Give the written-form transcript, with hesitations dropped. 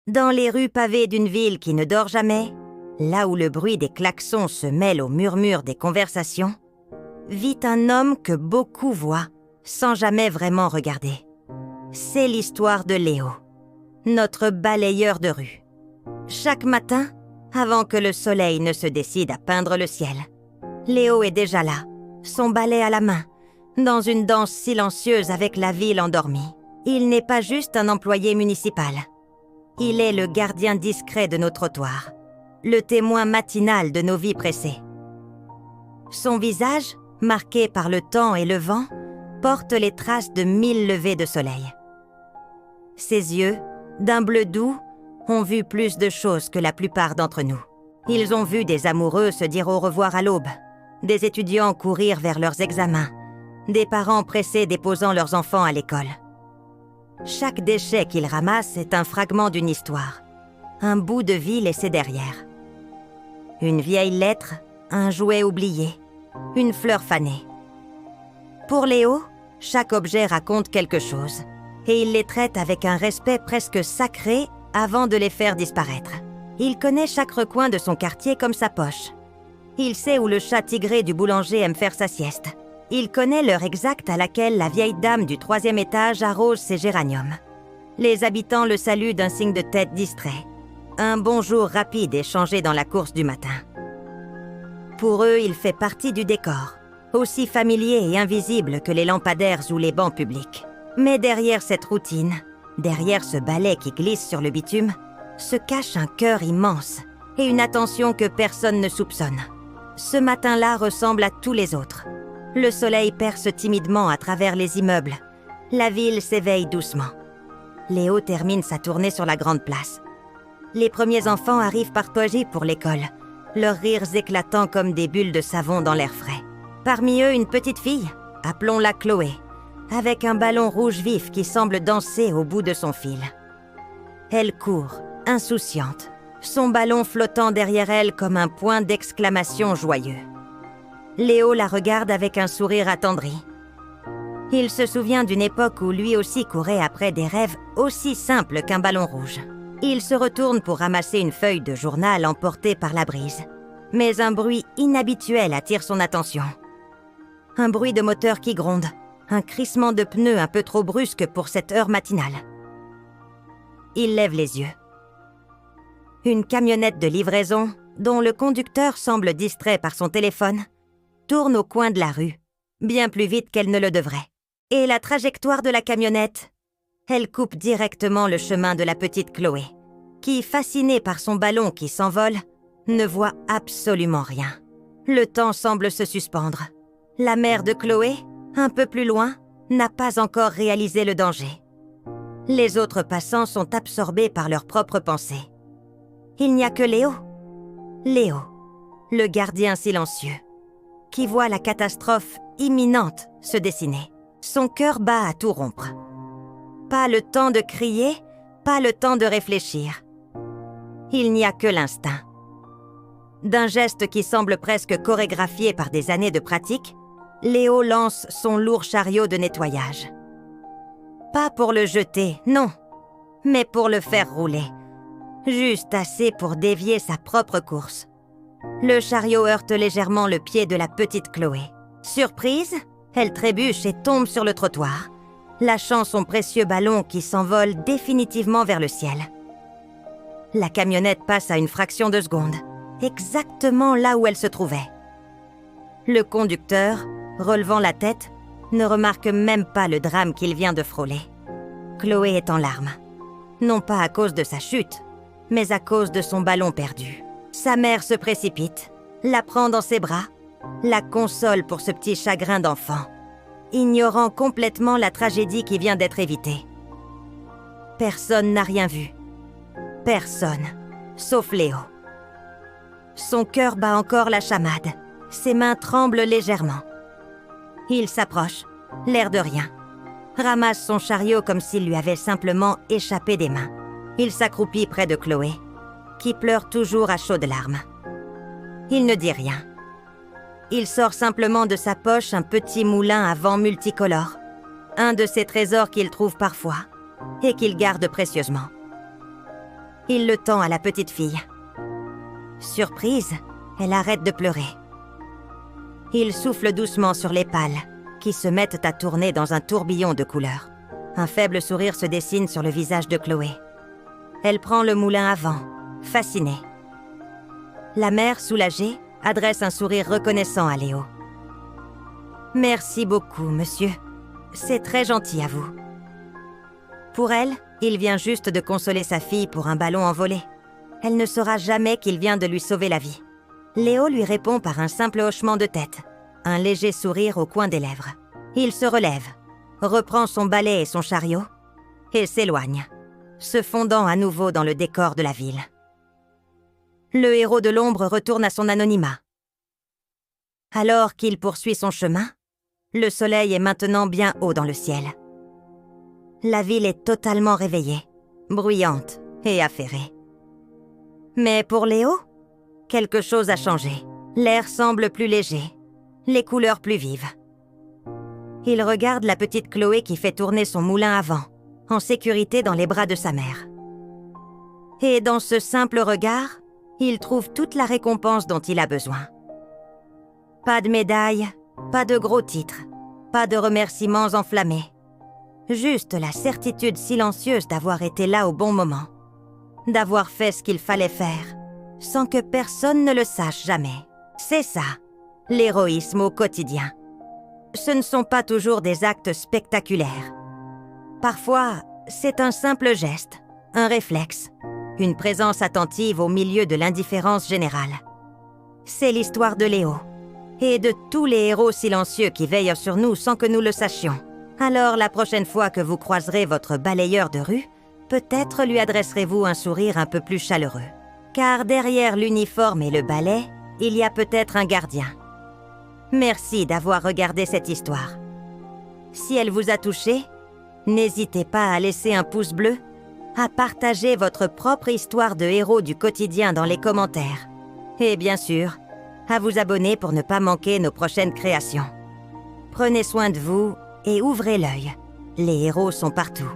Dans les rues pavées d'une ville qui ne dort jamais, là où le bruit des klaxons se mêle au murmure des conversations, vit un homme que beaucoup voient sans jamais vraiment regarder. C'est l'histoire de Léo, notre balayeur de rue. Chaque matin, avant que le soleil ne se décide à peindre le ciel, Léo est déjà là, son balai à la main, dans une danse silencieuse avec la ville endormie. Il n'est pas juste un employé municipal. Il est le gardien discret de nos trottoirs, le témoin matinal de nos vies pressées. Son visage, marqué par le temps et le vent, porte les traces de 1000 levées de soleil. Ses yeux, d'un bleu doux, ont vu plus de choses que la plupart d'entre nous. Ils ont vu des amoureux se dire au revoir à l'aube, des étudiants courir vers leurs examens, des parents pressés déposant leurs enfants à l'école. Chaque déchet qu'il ramasse est un fragment d'une histoire, un bout de vie laissé derrière. Une vieille lettre, un jouet oublié, une fleur fanée. Pour Léo, chaque objet raconte quelque chose, et il les traite avec un respect presque sacré avant de les faire disparaître. Il connaît chaque recoin de son quartier comme sa poche. Il sait où le chat tigré du boulanger aime faire sa sieste. Il connaît l'heure exacte à laquelle la vieille dame du 3e étage arrose ses géraniums. Les habitants le saluent d'un signe de tête distrait. Un bonjour rapide échangé dans la course du matin. Pour eux, il fait partie du décor, aussi familier et invisible que les lampadaires ou les bancs publics. Mais derrière cette routine, derrière ce balai qui glisse sur le bitume, se cache un cœur immense et une attention que personne ne soupçonne. Ce matin-là ressemble à tous les autres. Le soleil perce timidement à travers les immeubles. La ville s'éveille doucement. Léo termine sa tournée sur la grande place. Les premiers enfants arrivent par Poggi pour l'école, leurs rires éclatant comme des bulles de savon dans l'air frais. Parmi eux, une petite fille, appelons-la Chloé, avec un ballon rouge vif qui semble danser au bout de son fil. Elle court, insouciante, son ballon flottant derrière elle comme un point d'exclamation joyeux. Léo la regarde avec un sourire attendri. Il se souvient d'une époque où lui aussi courait après des rêves aussi simples qu'un ballon rouge. Il se retourne pour ramasser une feuille de journal emportée par la brise. Mais un bruit inhabituel attire son attention. Un bruit de moteur qui gronde, un crissement de pneus un peu trop brusque pour cette heure matinale. Il lève les yeux. Une camionnette de livraison, dont le conducteur semble distrait par son téléphone, tourne au coin de la rue, bien plus vite qu'elle ne le devrait. Et la trajectoire de la camionnette, elle coupe directement le chemin de la petite Chloé, qui, fascinée par son ballon qui s'envole, ne voit absolument rien. Le temps semble se suspendre. La mère de Chloé, un peu plus loin, n'a pas encore réalisé le danger. Les autres passants sont absorbés par leurs propres pensées. Il n'y a que Léo. Léo, le gardien silencieux, qui voit la catastrophe imminente se dessiner. Son cœur bat à tout rompre. Pas le temps de crier, pas le temps de réfléchir. Il n'y a que l'instinct. D'un geste qui semble presque chorégraphié par des années de pratique, Léo lance son lourd chariot de nettoyage. Pas pour le jeter, non, mais pour le faire rouler. Juste assez pour dévier sa propre course. Le chariot heurte légèrement le pied de la petite Chloé. Surprise, elle trébuche et tombe sur le trottoir, lâchant son précieux ballon qui s'envole définitivement vers le ciel. La camionnette passe à une fraction de seconde, exactement là où elle se trouvait. Le conducteur, relevant la tête, ne remarque même pas le drame qu'il vient de frôler. Chloé est en larmes, non pas à cause de sa chute, mais à cause de son ballon perdu. Sa mère se précipite, la prend dans ses bras, la console pour ce petit chagrin d'enfant, ignorant complètement la tragédie qui vient d'être évitée. Personne n'a rien vu. Personne, sauf Léo. Son cœur bat encore la chamade, ses mains tremblent légèrement. Il s'approche, l'air de rien, ramasse son chariot comme s'il lui avait simplement échappé des mains. Il s'accroupit près de Chloé, qui pleure toujours à chaudes larmes. Il ne dit rien. Il sort simplement de sa poche un petit moulin à vent multicolore, un de ces trésors qu'il trouve parfois et qu'il garde précieusement. Il le tend à la petite fille. Surprise, elle arrête de pleurer. Il souffle doucement sur les pâles, qui se mettent à tourner dans un tourbillon de couleurs. Un faible sourire se dessine sur le visage de Chloé. Elle prend le moulin à vent, fascinée. La mère, soulagée, adresse un sourire reconnaissant à Léo. « Merci beaucoup, monsieur. C'est très gentil à vous. » Pour elle, il vient juste de consoler sa fille pour un ballon envolé. Elle ne saura jamais qu'il vient de lui sauver la vie. Léo lui répond par un simple hochement de tête, un léger sourire au coin des lèvres. Il se relève, reprend son balai et son chariot, et s'éloigne, se fondant à nouveau dans le décor de la ville. Le héros de l'ombre retourne à son anonymat. Alors qu'il poursuit son chemin, le soleil est maintenant bien haut dans le ciel. La ville est totalement réveillée, bruyante et affairée. Mais pour Léo, quelque chose a changé. L'air semble plus léger, les couleurs plus vives. Il regarde la petite Chloé qui fait tourner son moulin à vent, en sécurité dans les bras de sa mère. Et dans ce simple regard, il trouve toute la récompense dont il a besoin. Pas de médaille, pas de gros titres, pas de remerciements enflammés. Juste la certitude silencieuse d'avoir été là au bon moment, d'avoir fait ce qu'il fallait faire, sans que personne ne le sache jamais. C'est ça, l'héroïsme au quotidien. Ce ne sont pas toujours des actes spectaculaires. Parfois, c'est un simple geste, un réflexe, une présence attentive au milieu de l'indifférence générale. C'est l'histoire de Léo, et de tous les héros silencieux qui veillent sur nous sans que nous le sachions. Alors la prochaine fois que vous croiserez votre balayeur de rue, peut-être lui adresserez-vous un sourire un peu plus chaleureux. Car derrière l'uniforme et le balai, il y a peut-être un gardien. Merci d'avoir regardé cette histoire. Si elle vous a touché, n'hésitez pas à laisser un pouce bleu, à partager votre propre histoire de héros du quotidien dans les commentaires. Et bien sûr, à vous abonner pour ne pas manquer nos prochaines créations. Prenez soin de vous et ouvrez l'œil. Les héros sont partout.